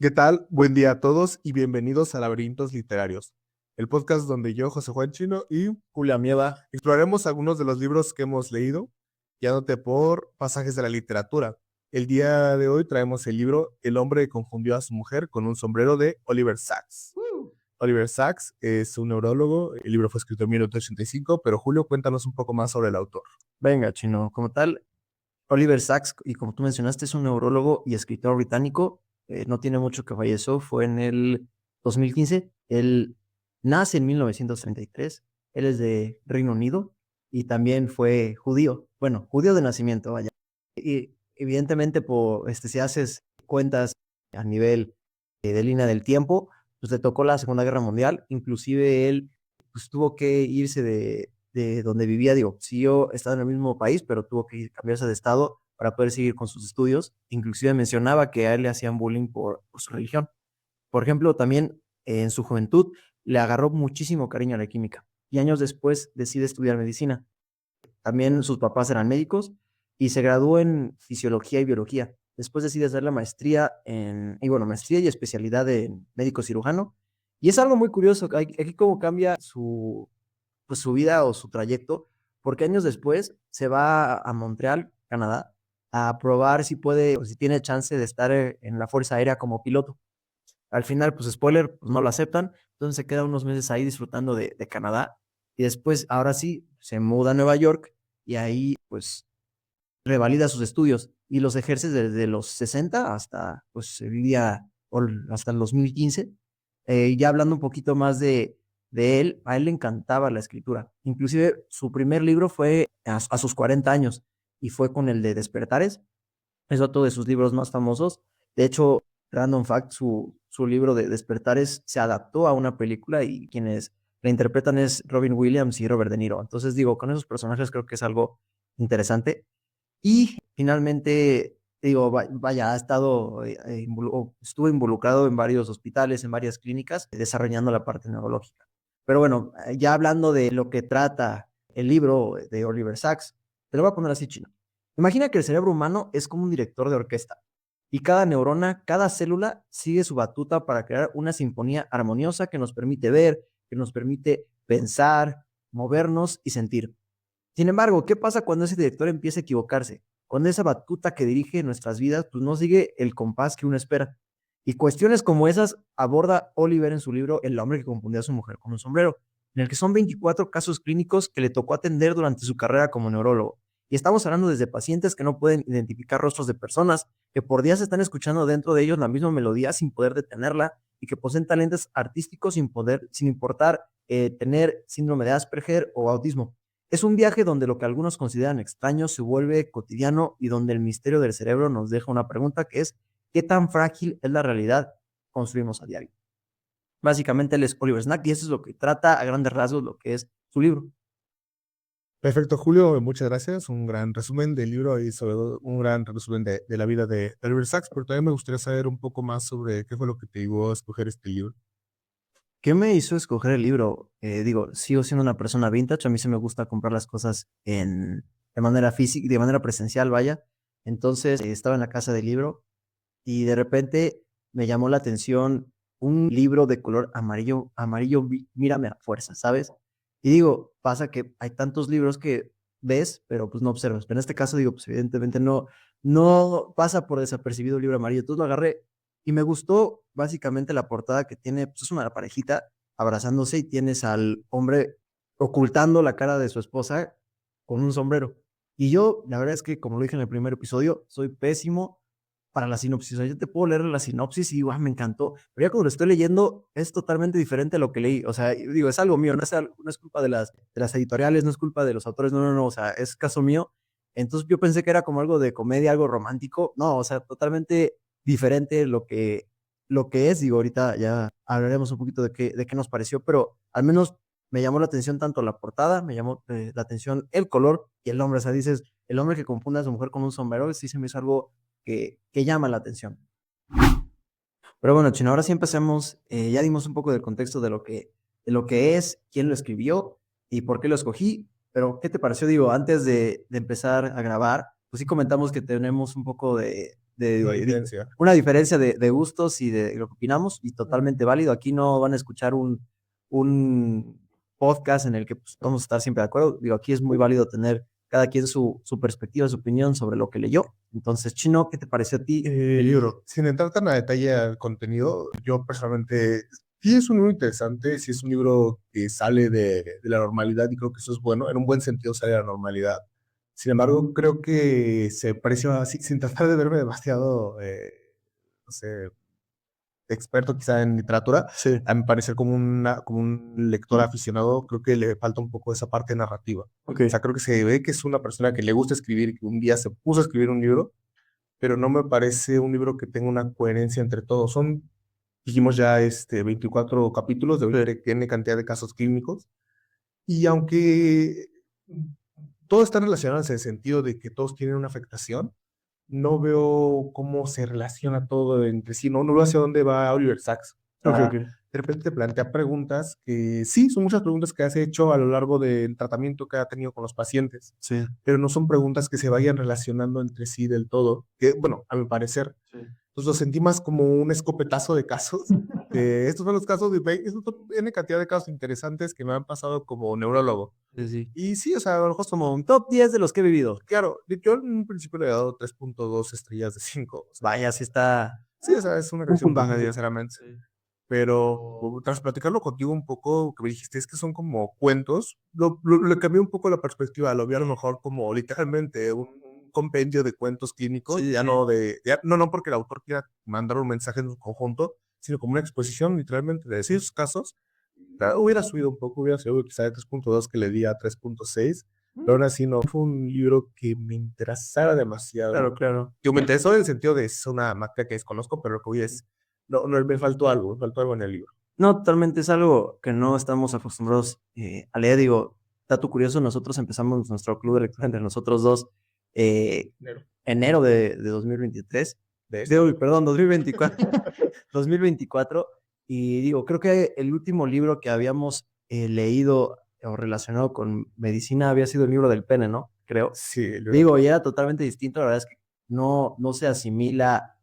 ¿Qué tal? Buen día a todos y bienvenidos a Laberintos Literarios, el podcast donde yo, José Juan Chino y Julia Mieva exploraremos algunos de los libros que hemos leído, guiándote por pasajes de la literatura. El día de hoy traemos el libro El hombre que confundió a su mujer con un sombrero de Oliver Sacks. Oliver Sacks es un neurólogo, el libro fue escrito en 1985, pero Julio, cuéntanos un poco más sobre el autor. Venga, Chino, como tal, Oliver Sacks, y como tú mencionaste, es un neurólogo y escritor británico. No tiene mucho que falleció, fue en el 2015. Él nace en 1933. Él es de Reino Unido y también fue judío. Bueno, judío de nacimiento, vaya. Y evidentemente, si haces cuentas a nivel de línea del tiempo, pues le tocó la Segunda Guerra Mundial. Inclusive él pues, tuvo que irse de donde vivía. Digo, siguió estando en el mismo país, pero tuvo que cambiarse de estado para poder seguir con sus estudios. Inclusive mencionaba que a él le hacían bullying por su religión. Por ejemplo, también en su juventud le agarró muchísimo cariño a la química y años después decide estudiar medicina. También sus papás eran médicos y se graduó en fisiología y biología. Después decide hacer la maestría y especialidad en médico cirujano. Y es algo muy curioso, aquí cómo cambia su vida o su trayecto, porque años después se va a Montreal, Canadá, a probar si puede o si tiene chance de estar en la Fuerza Aérea como piloto. Al final, pues spoiler, pues no lo aceptan, entonces se queda unos meses ahí disfrutando de Canadá y después, ahora sí, se muda a Nueva York y ahí pues revalida sus estudios y los ejerce desde los 60 hasta, pues se vivía hasta el 2015. Ya hablando un poquito más de él, a él le encantaba la escritura. Inclusive su primer libro fue a sus 40 años y fue con el de Despertares. Es otro de sus libros más famosos. De hecho, random fact, su libro de Despertares se adaptó a una película y quienes la interpretan es Robin Williams y Robert De Niro. Entonces digo, con esos personajes creo que es algo interesante. Y finalmente, digo, vaya, estuvo involucrado en varios hospitales, en varias clínicas, desarrollando la parte neurológica. Pero bueno, ya hablando de lo que trata el libro de Oliver Sacks, te lo voy a poner así, Chino. Imagina que el cerebro humano es como un director de orquesta y cada neurona, cada célula sigue su batuta para crear una sinfonía armoniosa que nos permite ver, que nos permite pensar, movernos y sentir. Sin embargo, ¿qué pasa cuando ese director empieza a equivocarse? Cuando esa batuta que dirige nuestras vidas, pues no sigue el compás que uno espera. Y cuestiones como esas aborda Oliver en su libro El hombre que confundió a su mujer con un sombrero, en el que son 24 casos clínicos que le tocó atender durante su carrera como neurólogo. Y estamos hablando desde pacientes que no pueden identificar rostros de personas, que por días están escuchando dentro de ellos la misma melodía sin poder detenerla y que poseen talentos artísticos sin importar tener síndrome de Asperger o autismo. Es un viaje donde lo que algunos consideran extraño se vuelve cotidiano y donde el misterio del cerebro nos deja una pregunta que es, ¿qué tan frágil es la realidad que construimos a diario? Básicamente él es Oliver Snack y eso es lo que trata a grandes rasgos lo que es su libro. Perfecto, Julio, muchas gracias. Un gran resumen del libro y sobre todo un gran resumen de la vida de Oliver Sacks, pero también me gustaría saber un poco más sobre qué fue lo que te llevó a escoger este libro. ¿Qué me hizo escoger el libro? Digo, sigo siendo una persona vintage, a mí se me gusta comprar las cosas de manera física, de manera presencial, vaya. Entonces estaba en la casa del libro y de repente me llamó la atención un libro de color amarillo, amarillo, mírame a fuerza, ¿sabes? Y digo, pasa que hay tantos libros que ves, pero pues no observas. Pero en este caso digo, pues evidentemente no pasa por desapercibido el libro amarillo. Entonces lo agarré y me gustó básicamente la portada que tiene, pues es una parejita abrazándose y tienes al hombre ocultando la cara de su esposa con un sombrero. Y yo, la verdad es que, como lo dije en el primer episodio, soy pésimo para la sinopsis. O sea, yo te puedo leer la sinopsis y digo, me encantó. Pero ya cuando lo estoy leyendo es totalmente diferente a lo que leí. O sea, digo, es algo mío, no es culpa de las editoriales, no es culpa de los autores, no. O sea, es caso mío. Entonces yo pensé que era como algo de comedia, algo romántico. No, o sea, totalmente diferente lo que es. Digo, ahorita ya hablaremos un poquito de qué nos pareció, pero al menos me llamó la atención tanto la portada, me llamó la atención el color y el nombre. O sea, dices, el hombre que confunde a su mujer con un sombrero, sí se me hizo algo que llama la atención. Pero bueno, Chino, ahora sí empecemos. Ya dimos un poco del contexto de lo que es, quién lo escribió y por qué lo escogí. Pero, ¿qué te pareció? Digo, antes de empezar a grabar, pues sí comentamos que tenemos un poco de Una diferencia. una diferencia de gustos y de lo que opinamos, y totalmente válido. Aquí no van a escuchar un podcast en el que pues, vamos a estar siempre de acuerdo. Digo, aquí es muy válido tener cada quien su perspectiva, su opinión sobre lo que leyó. Entonces, Chino, ¿qué te pareció a ti el libro? Sin entrar tan a detalle al contenido, yo personalmente, sí es un libro interesante, sí es un libro que sale de la normalidad y creo que eso es bueno, en un buen sentido sale de la normalidad. Sin embargo, creo que se aprecia así, sin tratar de verme demasiado, no sé, experto quizá en literatura, Sí, a mi parecer como un lector aficionado, creo que le falta un poco esa parte narrativa. ok. O sea, creo que se ve que es una persona que le gusta escribir y que un día se puso a escribir un libro, pero no me parece un libro que tenga una coherencia entre todos. Dijimos ya, 24 capítulos de N cantidad de casos clínicos, y aunque todo está relacionado en el sentido de que todos tienen una afectación, no veo cómo se relaciona todo entre sí, no veo hacia dónde va Oliver Sacks. Ok, ok. De repente te plantea preguntas que sí, son muchas preguntas que has hecho a lo largo del tratamiento que ha tenido con los pacientes, Sí, pero no son preguntas que se vayan relacionando entre sí del todo, que bueno, a mi parecer. sí. Entonces lo sentí más como un escopetazo de casos. Estos son los casos estos son N cantidad de casos interesantes que me han pasado como neurólogo. Sí, sí. Y sí, o sea, a lo mejor Como un top 10 de los que he vivido. claro, yo en un principio le he dado 3.2 estrellas de 5. O sea, Vaya, sí está sí, o sea, es una un calificación baja, puntaje. sinceramente. Sí. Pero tras platicarlo contigo un poco, que me dijiste, es que son como cuentos, le cambié un poco la perspectiva, lo vi a lo mejor como literalmente un compendio de cuentos clínicos, Sí, ya sí. no no porque el autor quiera mandar un mensaje en su conjunto, sino como una exposición literalmente de esos casos. Hubiera subido un poco, hubiera sido quizá de 3.2 que le di a 3.6, pero aún así no fue un libro que me interesara demasiado. Claro, claro. Que me interesó en el sentido de es una marca que desconozco, pero lo que voy es, no, me faltó algo en el libro. No, totalmente es algo que no estamos acostumbrados a leer. Digo, dato curioso, nosotros empezamos nuestro club de lectura entre nosotros dos Enero. enero de 2023. De Perdón, 2024. 2024. Y digo, creo que el último libro que habíamos leído o relacionado con medicina había sido el libro del pene, ¿no? Creo. Sí, el libro. Digo, y era totalmente distinto. La verdad es que no se asimila,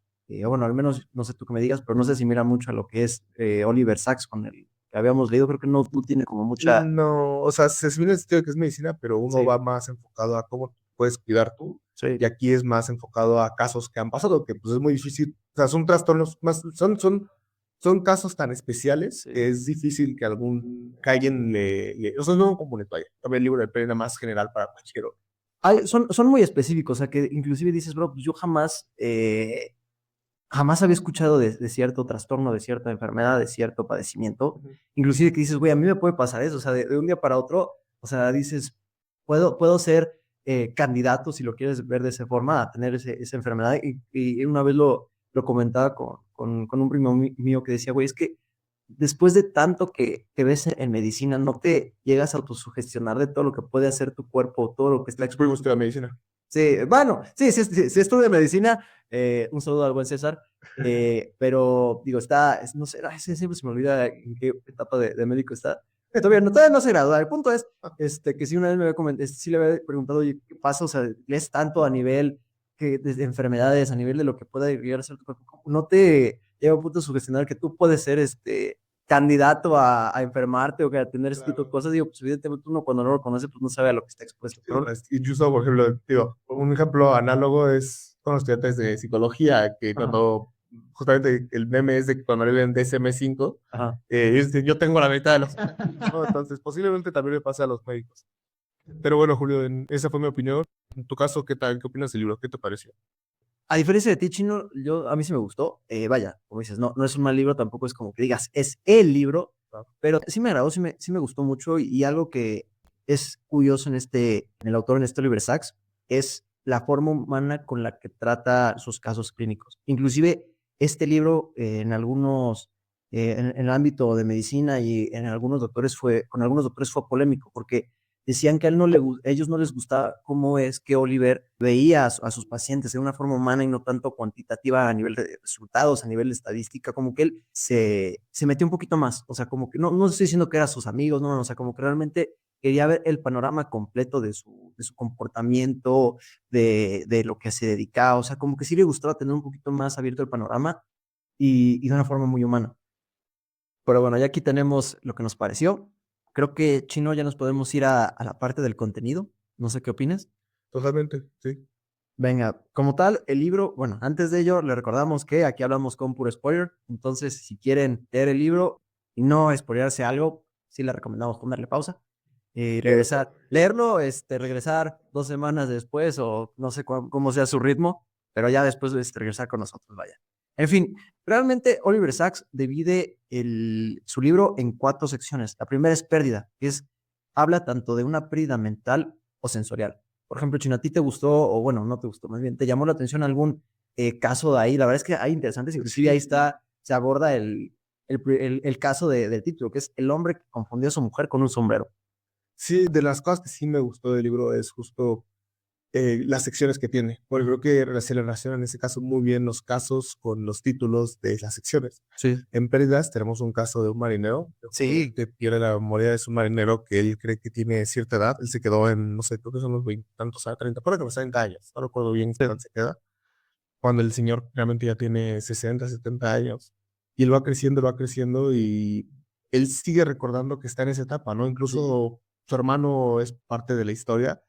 bueno, al menos no sé tú qué me digas, pero no se asimila mucho a lo que es Oliver Sacks con el que habíamos leído. Creo que no tiene como mucha. No, o sea, se asimila el sentido de que es medicina, pero uno Sí, va más enfocado a cómo te puedes cuidar tú, sí, y aquí es más enfocado a casos que han pasado, que pues es muy difícil, o sea, son trastornos más, son casos tan especiales sí. que es difícil que alguien o sea, no como vaya, también el libro de pena más general para cualquier otro. Son muy específicos, o sea, que inclusive dices, bro, pues yo jamás había escuchado de cierto trastorno, de cierta enfermedad, de cierto padecimiento. Inclusive que dices, güey, a mí me puede pasar eso, o sea, de un día para otro, o sea, dices, puedo ser candidato, si lo quieres ver de esa forma, a tener esa enfermedad. Y una vez lo comentaba con un primo mío que decía, güey, es que después de tanto que ves en medicina, no te llegas a autosugestionar de todo lo que puede hacer tu cuerpo, todo lo que está La experiencia de la medicina. Sí, bueno, sí estudio medicina, un saludo al buen César, pero digo, no sé, siempre se me olvida en qué etapa de médico está. Todavía no se gradúa. El punto es que si una vez me había comentado, sí le había preguntado, oye, ¿qué pasa? O sea, lees tanto a nivel de enfermedades, a nivel de lo que pueda llegar a ser tu cuerpo, no te llega a un punto de sugestionar que tú puedes ser candidato a enfermarte o que a tener este tipo de Claro. cosas. Digo, pues evidentemente uno cuando no lo conoce, pues no sabe a lo que está expuesto. Sí, incluso, por ejemplo, digo, un ejemplo análogo es con los estudiantes de psicología, que cuando justamente el meme es de que cuando leen DSM-5, Ajá. yo tengo la mitad de los... ¿no? Entonces, posiblemente también le pase a los médicos. Pero bueno, Julio, esa fue mi opinión. En tu caso, ¿qué tal? ¿Qué opinas del libro? ¿Qué te pareció? A diferencia de ti, Chino, a mí sí me gustó. Vaya, como dices, no es un mal libro, tampoco es como que digas, es el libro, Ah, pero sí me agradó, sí me gustó mucho. Y algo que es curioso en el autor, en este Oliver Sacks, es la forma humana con la que trata sus casos clínicos. Inclusive, este libro, en el ámbito de medicina y con algunos doctores fue polémico, porque decían que a ellos no les gustaba cómo es que Oliver veía a sus pacientes de una forma humana y no tanto cuantitativa a nivel de resultados, a nivel de estadística, como que él se metió un poquito más, o sea, como que no estoy diciendo que eran sus amigos, no, o sea, como que realmente quería ver el panorama completo de su comportamiento, de lo que se dedicaba, o sea, como que sí le gustaba tener un poquito más abierto el panorama y de una forma muy humana. Pero bueno, ya aquí tenemos lo que nos pareció. Creo que, Chino, ya nos podemos ir a la parte del contenido. No sé qué opinas. Totalmente, sí. Venga, como tal, el libro, bueno, antes de ello, le recordamos que aquí hablamos con puro spoiler. Entonces, si quieren leer el libro y no spoilearse algo, sí le recomendamos ponerle pausa y regresar, leerlo, regresar 2 semanas después o no sé cómo sea su ritmo, pero ya después regresar con nosotros, vaya. En fin, realmente Oliver Sacks divide su libro en 4 secciones. La primera es pérdida, que habla tanto de una pérdida mental o sensorial. Por ejemplo, Chino, ¿a ti te gustó, o bueno, no te gustó, más bien, te llamó la atención algún caso de ahí? La verdad es que hay interesantes, inclusive Sí, ahí está, se aborda el caso del título, que es el hombre que confundió a su mujer con un sombrero. sí, de las cosas que sí me gustó del libro es justo las secciones que tiene, porque creo que se relacionan en ese caso muy bien los casos con los títulos de las secciones. Sí. En Pérdidas tenemos un caso de un marinero Sí. que pierde la memoria, de su marinero que él cree que tiene cierta edad, él se quedó en, no sé, creo que son unos 20 tantos, 30, creo que los 30 años, no recuerdo bien qué edad se queda, cuando el señor realmente ya tiene 60, 70 años, y él va creciendo y él sigue recordando que está en esa etapa, ¿no? Incluso su hermano es parte de la historia,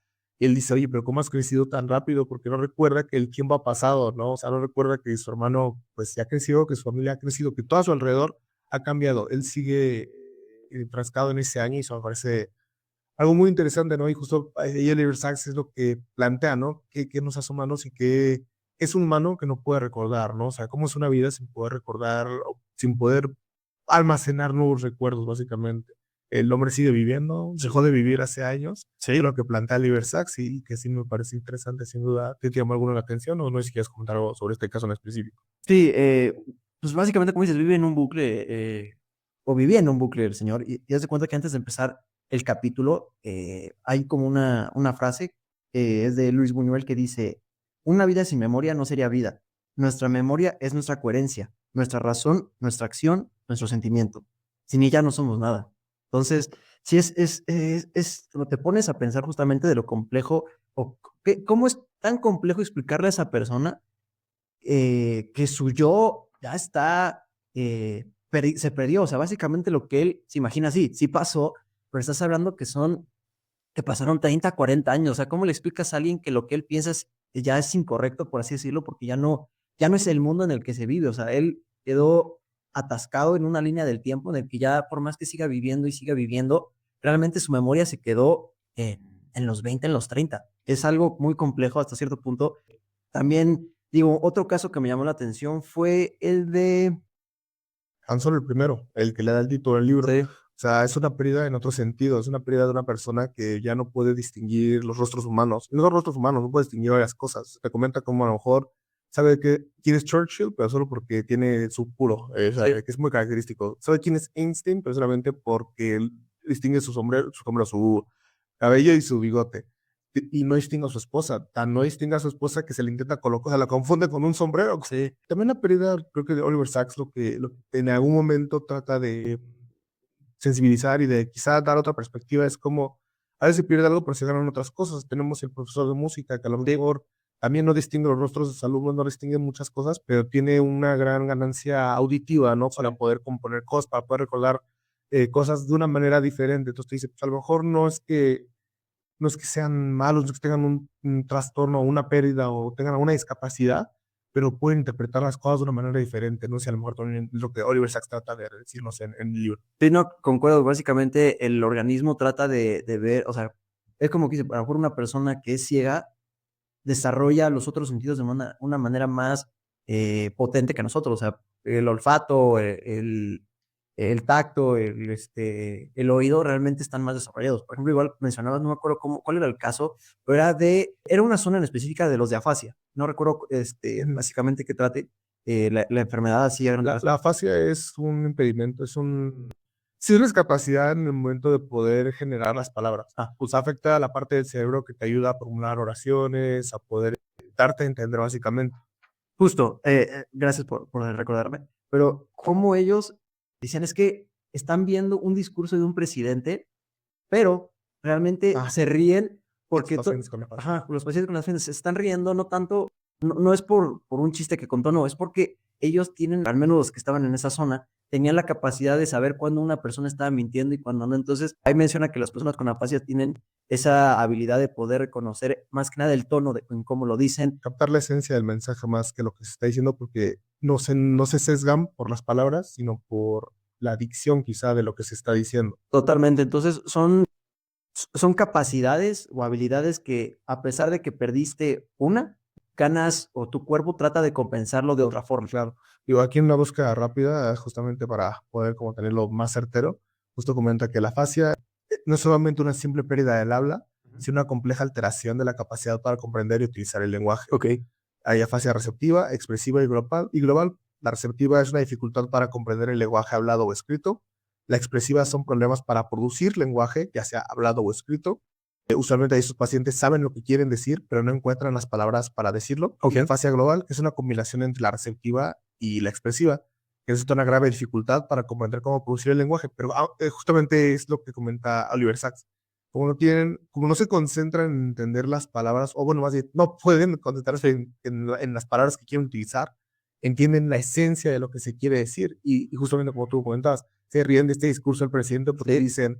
y él dice, oye, pero ¿cómo has crecido tan rápido? Porque no recuerda que el tiempo ha pasado, ¿no? O sea, no recuerda que su hermano, pues, ya creció, que su familia ha crecido, que todo a su alrededor ha cambiado. Él sigue enfrascado en ese año y eso me parece algo muy interesante, ¿no? Y justo ahí Oliver Sacks es lo que plantea, ¿no? ¿Qué nos hace humanos y qué es un humano que no puede recordar, ¿no? O sea, ¿cómo es una vida sin poder recordar, o sin poder almacenar nuevos recuerdos, básicamente? El hombre sigue viviendo, dejó de vivir hace años, Sí. lo que plantea Oliver Sacks y que sí me parece interesante, sin duda. ¿Te llamó alguna la atención o no sé si quieres comentar algo sobre este caso en específico? Sí, pues básicamente, como dices, vive en un bucle, o vivía en un bucle el señor, y haz de cuenta que antes de empezar el capítulo, hay como una frase, es de Luis Buñuel, que dice, una vida sin memoria no sería vida. Nuestra memoria es nuestra coherencia, nuestra razón, nuestra acción, nuestro sentimiento. Sin ella no somos nada. Entonces, si te pones a pensar justamente de lo complejo, cómo es tan complejo explicarle a esa persona que su yo ya está, se perdió. O sea, básicamente lo que él se imagina, sí, sí pasó, pero estás hablando que pasaron 30, 40 años. O sea, ¿cómo le explicas a alguien que lo que él piensa ya es incorrecto, por así decirlo? Porque ya no es el mundo en el que se vive. O sea, él quedó atascado en una línea del tiempo en el que ya, por más que siga viviendo y siga viviendo, realmente su memoria se quedó en los 20, en los 30. Es algo muy complejo hasta cierto punto. También, digo, otro caso que me llamó la atención fue el de... Han Solo el primero, el que le da el título al libro. Sí, O sea, es una pérdida en otro sentido, es una pérdida de una persona que ya no puede distinguir los rostros humanos. Y no los rostros humanos, no puede distinguir varias cosas. Te comenta como a lo mejor sabe quién es Churchill, pero solo porque tiene su puro, o sea, sí, que es muy característico. Sabe quién es Einstein, pero solamente porque él distingue sombrero, su cabello y su bigote. Y no distingue a su esposa, tan no distingue a su esposa que se le intenta colocar, o sea, la confunde con un sombrero. sí, También la pérdida, creo que de Oliver Sacks, lo que en algún momento trata de sensibilizar y de quizá dar otra perspectiva es como a veces se pierde algo, pero se ganan otras cosas. Tenemos el profesor de música que a lo sí, mejor también no distingue los rostros de sus alumnos, no distingue muchas cosas, pero tiene una gran ganancia auditiva, ¿no? Para sí. poder componer cosas, para poder recordar cosas de una manera diferente. Entonces te dice, pues a lo mejor no es que sean malos, no es que tengan un trastorno o una pérdida o tengan alguna discapacidad, pero pueden interpretar las cosas de una manera diferente. No sé, a lo mejor también es lo que Oliver Sacks trata de decirnos en el libro. Sí, no, concuerdo. Básicamente, el organismo trata de ver, o sea, es como que dice, a lo mejor una persona que es ciega desarrolla los otros sentidos de una manera más potente que nosotros. O sea, el olfato, el tacto, el oído realmente están más desarrollados. Por ejemplo, igual mencionabas, no me acuerdo cuál era el caso, pero era una zona en específica de los de afasia. No recuerdo Ujú. básicamente qué trate la enfermedad así a grandes La, rasgos. la afasia es un impedimento, sí, una discapacidad en el momento de poder generar las palabras. Ah, Pues afecta a la parte del cerebro que te ayuda a formular oraciones, a poder darte a entender básicamente. justo, gracias por recordarme, pero cómo ellos decían es que están viendo un discurso de un presidente, pero realmente se ríen porque Los pacientes con la fascia. ajá, los pacientes con las fascias se están riendo, no tanto, no es por un chiste que contó, no, es porque ellos tienen, al menos los que estaban en esa zona, tenían la capacidad de saber cuándo una persona estaba mintiendo y cuándo no. Entonces, ahí menciona que las personas con afasia tienen esa habilidad de poder reconocer más que nada el tono en cómo lo dicen. Captar la esencia del mensaje más que lo que se está diciendo, porque no se sesgan por las palabras, sino por la dicción quizá de lo que se está diciendo. Totalmente. Entonces, son capacidades o habilidades que, a pesar de que perdiste una, ganas o tu cuerpo trata de compensarlo de otra forma. Claro. Digo, aquí en una búsqueda rápida, justamente para poder como tenerlo más certero, justo comenta que la fascia no es solamente una simple pérdida del habla, sino una compleja alteración de la capacidad para comprender y utilizar el lenguaje. Ok. Hay afasia receptiva, expresiva y global. La receptiva es una dificultad para comprender el lenguaje hablado o escrito. La expresiva son problemas para producir lenguaje, ya sea hablado o escrito. Usualmente estos pacientes saben lo que quieren decir, pero no encuentran las palabras para decirlo. Okay. Y afasia global, que es una combinación entre la receptiva y la expresiva, que resulta una grave dificultad para comprender cómo producir el lenguaje. Pero justamente es lo que comenta Oliver Sacks. Como no se concentran en entender las palabras, o bueno, más bien, no pueden concentrarse en las palabras que quieren utilizar, entienden la esencia de lo que se quiere decir. Y justamente como tú comentabas, se ríen de este discurso del presidente porque dicen,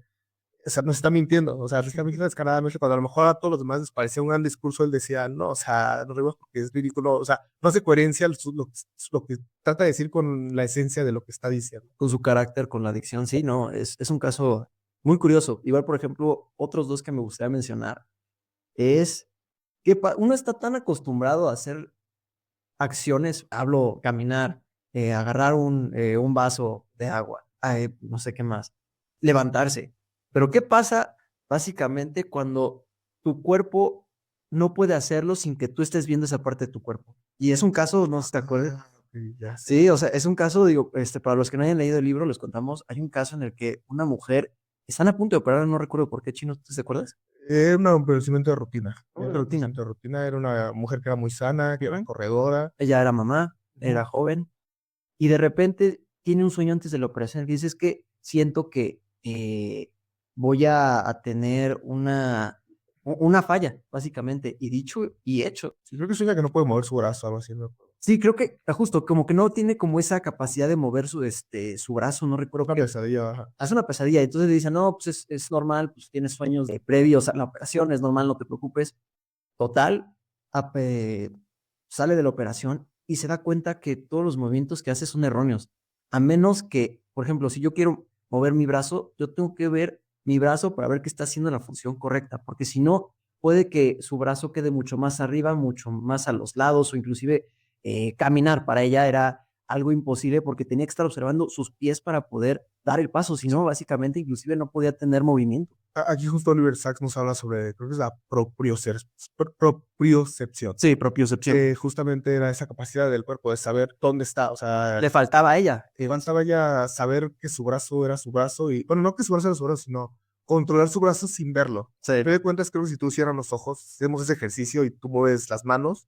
o sea, nos está mintiendo, o sea, nos está mintiendo descaradamente, cuando a lo mejor a todos los demás les parecía un gran discurso, él decía, no, o sea, nos reímos porque es ridículo, o sea, no hace coherencia lo que trata de decir con la esencia de lo que está diciendo. Con su carácter, con la adicción, sí, no, es un caso muy curioso. Igual, por ejemplo, otros dos que me gustaría mencionar es que uno está tan acostumbrado a hacer acciones, hablo caminar, agarrar un vaso de agua, no sé qué más, levantarse. Pero ¿qué pasa básicamente cuando tu cuerpo no puede hacerlo sin que tú estés viendo esa parte de tu cuerpo? Y es un caso, no sé si te acuerdas. Sí, o sea, es un caso, digo, para los que no hayan leído el libro, les contamos, hay un caso en el que una mujer están a punto de operar, no recuerdo por qué, Chino, ¿tú te acuerdas? Era un procedimiento de rutina. De rutina. Era una mujer que era muy sana, que era corredora. Ella era mamá, era joven, y de repente tiene un sueño antes de la operación que dice, es que siento que voy a tener una falla, básicamente, y dicho y hecho. Sí, creo que sueña que no puede mover su brazo, algo así, ¿no? Sí, creo que justo, como que no tiene como esa capacidad de mover su brazo, no recuerdo Una qué. pesadilla, ajá. Hace una pesadilla, entonces le dicen, no, pues es normal, pues tienes sueños previos a la operación, es normal, no te preocupes. Total, sale de la operación y se da cuenta que todos los movimientos que hace son erróneos. A menos que, por ejemplo, si yo quiero mover mi brazo, yo tengo que ver mi brazo para ver que está haciendo la función correcta, porque si no, puede que su brazo quede mucho más arriba, mucho más a los lados, o inclusive caminar para ella era algo imposible porque tenía que estar observando sus pies para poder dar el paso, si no, básicamente, inclusive no podía tener movimiento. Aquí justo Oliver Sacks nos habla sobre, creo que es la propriocepción. Sí, propiocepción. Justamente era esa capacidad del cuerpo de saber dónde está, o sea, Le faltaba a ella. faltaba ya saber que su brazo era su brazo y, bueno, no que su brazo era su brazo, sino controlar su brazo sin verlo. Sí. Te das cuenta, creo que si tú cierras los ojos, hacemos ese ejercicio y tú mueves las manos,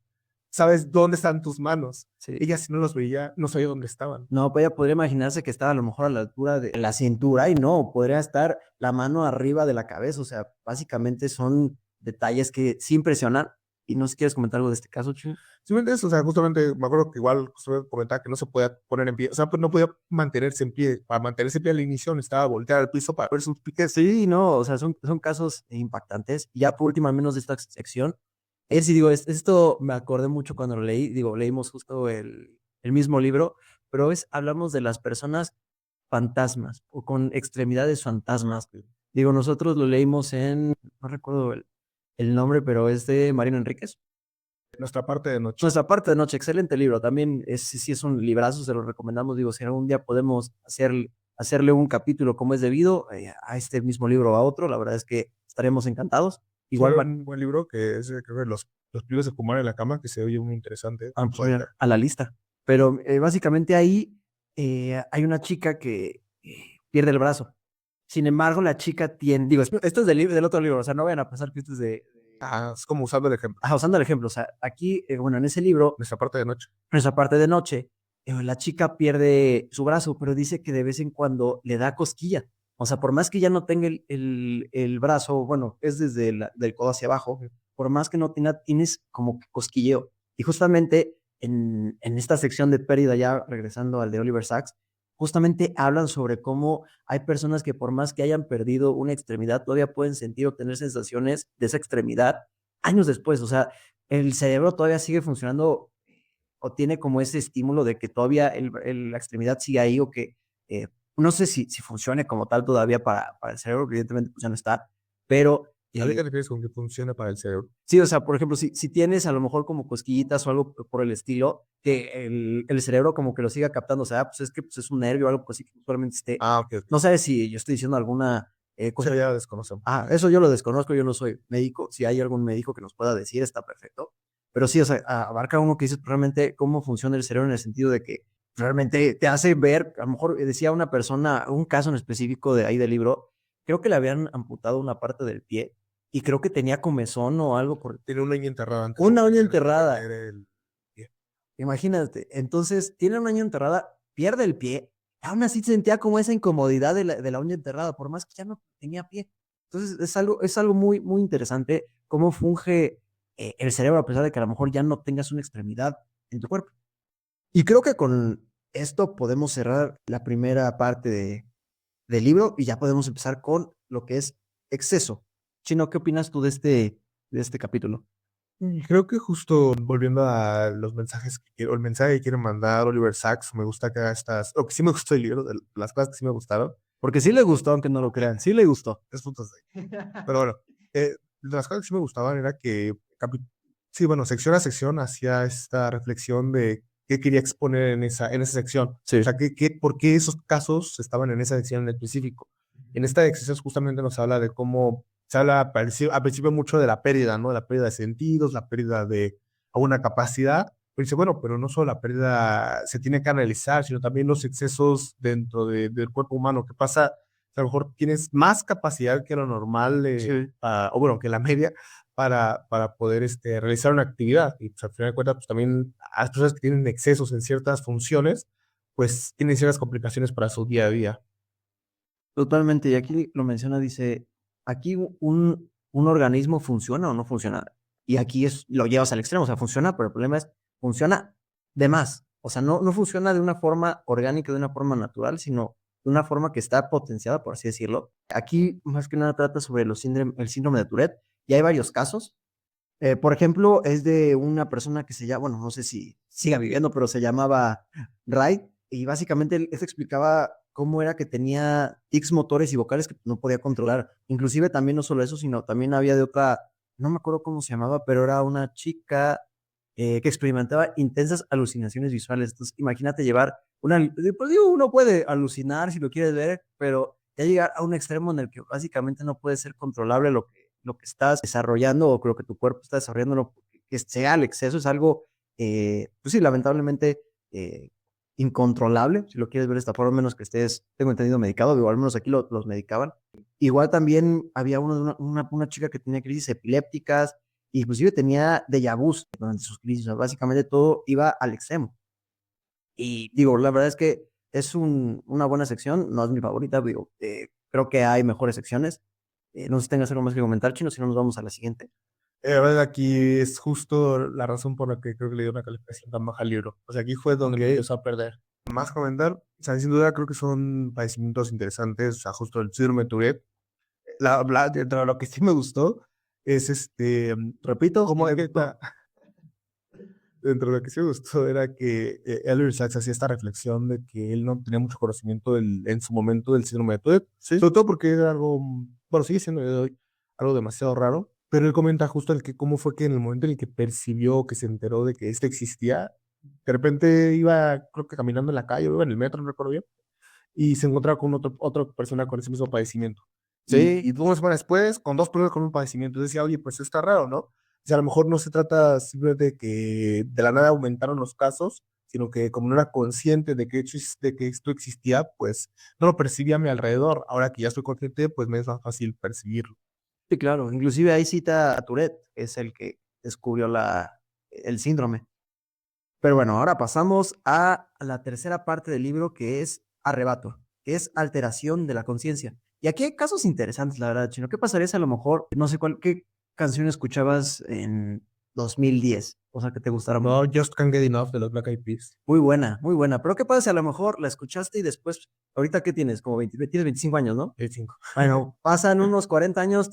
sabes dónde están tus manos. Sí. Ella si no los veía, no sabía dónde estaban. No, pues ella podría imaginarse que estaba a lo mejor a la altura de la cintura y no, podría estar la mano arriba de la cabeza. O sea, básicamente son detalles que sí impresionan. Y no sé si quieres comentar algo de este caso, Chuy. Simplemente eso, o sea, justamente me acuerdo que igual comentaba que no se podía poner en pie, o sea, pues no podía mantenerse en pie. Para mantenerse en pie al inicio necesitaba voltear al piso para ver sus piques. Sí, no, o sea, son casos impactantes. Y ya por último, al menos de esta sección, es, y digo, esto me acordé mucho cuando lo leí, digo, leímos justo el mismo libro, pero hablamos de las personas fantasmas o con extremidades fantasmas. Digo, nosotros lo leímos no recuerdo el nombre, pero es de Marino Enríquez. Nuestra parte de noche. Nuestra parte de noche, excelente libro. También sí es un librazo, se lo recomendamos. Digo, si algún día podemos hacerle un capítulo como es debido a este mismo libro o a otro, la verdad es que estaremos encantados. Igual un buen libro que es, creo que los libros de fumar en la cama, que se oye muy interesante. a la lista. Pero básicamente ahí hay una chica que pierde el brazo. Sin embargo, la chica tiene, digo, esto es del otro libro, o sea, no vayan a pensar que esto es es como usando el ejemplo. Usando el ejemplo, o sea, aquí, bueno, en ese libro, Nuestra parte de noche. en esa parte de noche, la chica pierde su brazo, pero dice que de vez en cuando le da cosquilla. O sea, por más que ya no tenga el brazo, bueno, es desde del codo hacia abajo, por más que no tenga, tienes como que cosquilleo. Y justamente en esta sección de pérdida, ya regresando al de Oliver Sacks, justamente hablan sobre cómo hay personas que por más que hayan perdido una extremidad, todavía pueden sentir o tener sensaciones de esa extremidad años después. O sea, el cerebro todavía sigue funcionando o tiene como ese estímulo de que todavía la extremidad sigue ahí o que no sé si funcione como tal todavía para el cerebro, evidentemente pues ya no está, pero ¿A qué te refieres con que funciona para el cerebro? sí, o sea, por ejemplo, si tienes a lo mejor como cosquillitas o algo por el estilo, que el cerebro como que lo siga captando, o sea, pues es que pues, es un nervio o algo así que usualmente esté, Ah, ok, no ok. sabes si yo estoy diciendo alguna cosa. Eso ya lo desconocemos. Ah, eso yo lo desconozco, yo no soy médico. Si hay algún médico que nos pueda decir, está perfecto. Pero sí, o sea, abarca uno que dice realmente cómo funciona el cerebro en el sentido de que realmente te hace ver, a lo mejor decía una persona, un caso en específico de ahí del libro, creo que le habían amputado una parte del pie y creo que tenía comezón o algo por Tiene una uña enterrada antes de una uña perder enterrada. el pie. Imagínate, entonces tiene una uña enterrada, pierde el pie, aún así sentía como esa incomodidad de la uña enterrada, por más que ya no tenía pie. Entonces es algo muy, muy interesante cómo funge el cerebro a pesar de que a lo mejor ya no tengas una extremidad en tu cuerpo. Y creo que con esto podemos cerrar la primera parte del libro y ya podemos empezar con lo que es exceso. Chino, ¿qué opinas tú de este capítulo? Y creo que justo volviendo a los mensajes que quiero, el mensaje que quiere mandar Oliver Sacks, me gusta que haga estas, lo que sí me gustó del libro, de las cosas que sí me gustaron, Porque sí le gustó, aunque no lo crean, sí le gustó. 3 puntos de ahí. Pero bueno, de las cosas que sí me gustaban era que, sí, bueno, sección a sección hacía esta reflexión de qué quería exponer en esa sección. O Sí. sea, por qué esos casos estaban en esa sección en específico. En esta sección justamente nos habla de cómo se habla al principio mucho de la pérdida, ¿no? La pérdida de sentidos, la pérdida de alguna capacidad. Pero dice, bueno, pero no solo la pérdida se tiene que analizar, sino también los excesos dentro del cuerpo humano. ¿Qué pasa? A lo mejor tienes más capacidad que lo normal, Sí. o bueno, que la media, para poder realizar una actividad. Y pues, al final de cuentas, pues también las personas que tienen excesos en ciertas funciones, pues tienen ciertas complicaciones para su día a día. Totalmente, y aquí lo menciona, dice, aquí un organismo funciona o no funciona. Y aquí lo llevas al extremo, o sea, funciona, pero el problema es, funciona de más. O sea, no funciona de una forma orgánica, de una forma natural, sino de una forma que está potenciada, por así decirlo. Aquí, más que nada, trata sobre el síndrome de Tourette, y hay varios casos. Por ejemplo, es de una persona que se llama, bueno, no sé si siga viviendo, pero se llamaba Wright, y básicamente él esto explicaba cómo era que tenía tics motores y vocales que no podía controlar. Inclusive también no solo eso, sino también había de otra, no me acuerdo cómo se llamaba, pero era una chica que experimentaba intensas alucinaciones visuales. Entonces, imagínate llevar pues digo, uno puede alucinar si lo quieres ver, pero ya llegar a un extremo en el que básicamente no puede ser controlable lo que estás desarrollando o lo que tu cuerpo está desarrollando, que sea al exceso, es algo, pues sí, lamentablemente incontrolable, si lo quieres ver de esta forma, menos que estés, tengo entendido, medicado, o al menos aquí los medicaban. Igual también había una chica que tenía crisis epilépticas, inclusive tenía déjà vus durante sus crisis, o sea, básicamente todo iba al extremo. Y digo, la verdad es que es una buena sección, no es mi favorita, digo, creo que hay mejores secciones. No sé si tengas algo más que comentar, Chino, si no nos vamos a la siguiente. La verdad, aquí es justo la razón por la que creo que le dio una calificación tan baja al libro. O sea, aquí fue donde me empezó a perder. Más comentar, o sea, sin duda creo que son padecimientos interesantes, o sea, justo el síndrome de Tourette. Dentro de lo que sí me gustó es Repito, cómo dentro de lo que sí me gustó era que Elder Sachs hacía esta reflexión de que él no tenía mucho conocimiento en su momento del síndrome de Tourette, sí, sobre todo porque era algo, bueno, sigue siendo de hoy algo demasiado raro, pero él comenta justo el que cómo fue que en el momento en el que percibió, que se enteró de que esto existía, de repente iba, creo que caminando en la calle, o iba en el metro, no recuerdo bien, y se encontraba con otra persona con ese mismo padecimiento. sí, Y 2 semanas después, con 2 personas con un padecimiento, decía, oye, pues está raro, ¿no? O sea, a lo mejor no se trata simplemente de que de la nada aumentaron los casos, sino que como no era consciente de que esto existía, pues no lo percibía a mi alrededor. Ahora que ya estoy consciente, pues me es más fácil percibirlo. sí, claro. Inclusive ahí cita a Tourette, que es el que descubrió el síndrome. Pero bueno, ahora pasamos a la tercera parte del libro que es arrebato, que es alteración de la conciencia. Y aquí hay casos interesantes, la verdad, Chino. ¿Qué pasaría si a lo mejor, no sé qué canción escuchabas en 2010? O sea, que te gustara mucho. No, Just Can't Get Enough de los Black Eyed Peas. Muy buena, muy buena. Pero ¿qué pasa si a lo mejor la escuchaste y después, ahorita qué tienes? Como 20, tienes 25 años, ¿no? El 5. Bueno, pasan unos 40 años,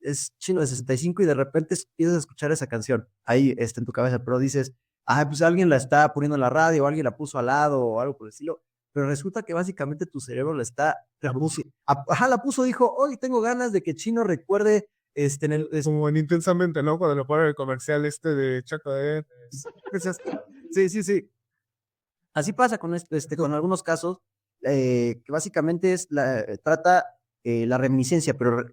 es Chino de 65 y de repente empiezas a escuchar esa canción ahí en tu cabeza, pero dices, pues alguien la está poniendo en la radio o alguien la puso al lado o algo por el estilo, pero resulta que básicamente tu cerebro la puso, dijo, hoy tengo ganas de que Chino recuerde Como en Intensamente, ¿no? Cuando le ponen el comercial de Chocolate. Sí, sí, sí. Así pasa con algunos casos, que básicamente trata la reminiscencia, pero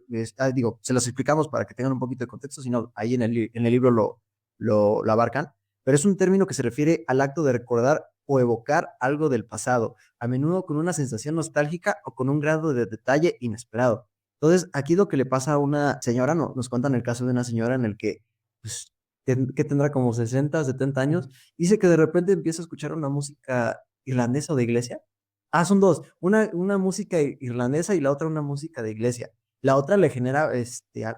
digo, se los explicamos para que tengan un poquito de contexto, si no, ahí en el libro lo abarcan, pero es un término que se refiere al acto de recordar o evocar algo del pasado, a menudo con una sensación nostálgica o con un grado de detalle inesperado. Entonces, aquí lo que le pasa a una señora, nos cuentan el caso de una señora en el que, pues, que tendrá como 60, 70 años, dice que de repente empieza a escuchar una música irlandesa o de iglesia. Son dos, una música irlandesa y la otra una música de iglesia. La otra le genera,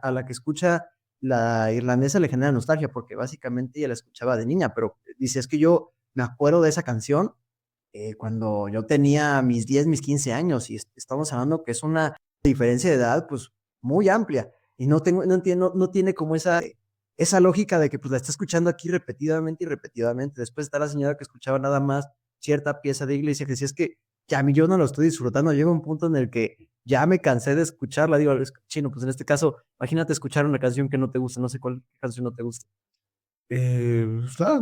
a la que escucha la irlandesa le genera nostalgia porque básicamente ella la escuchaba de niña, pero dice, es que yo me acuerdo de esa canción cuando yo tenía mis 10, mis 15 años y estamos hablando que es una diferencia de edad pues muy amplia y no tiene como esa lógica de que pues la está escuchando aquí repetidamente y repetidamente. Después está la señora que escuchaba nada más cierta pieza de iglesia que decía es que ya a mí yo no lo estoy disfrutando, llega un punto en el que ya me cansé de escucharla, digo, Chino, pues en este caso, imagínate escuchar una canción que no te gusta, no sé cuál canción no te gusta.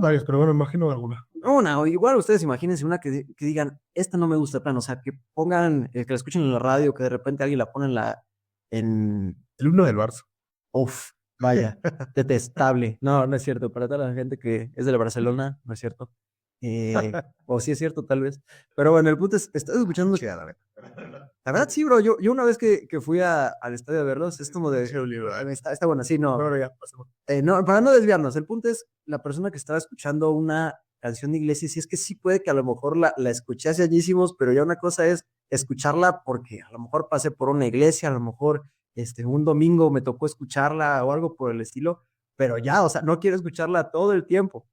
Varios, pero bueno, imagino alguna. Una, o igual ustedes imagínense una que digan, esta no me gusta de plano, o sea, que pongan, que la escuchen en la radio, que de repente alguien la pone El himno del Barça. uf, vaya, detestable. No, no es cierto, para toda la gente que es de la Barcelona, no es cierto. O sí es cierto, tal vez. Pero bueno, el punto es, estás escuchando. Chida, la neta. La verdad, sí, bro, yo una vez que fui al estadio a verlos, es como de, Chido libro, está bueno, sí, no. Bueno, ya, pasemos. No, para no desviarnos, el punto es la persona que estaba escuchando una canción de iglesia, si es que sí puede que a lo mejor la escuché hace añísimos, pero ya una cosa es escucharla porque a lo mejor pasé por una iglesia, a lo mejor un domingo me tocó escucharla o algo por el estilo, pero ya, o sea, no quiero escucharla todo el tiempo.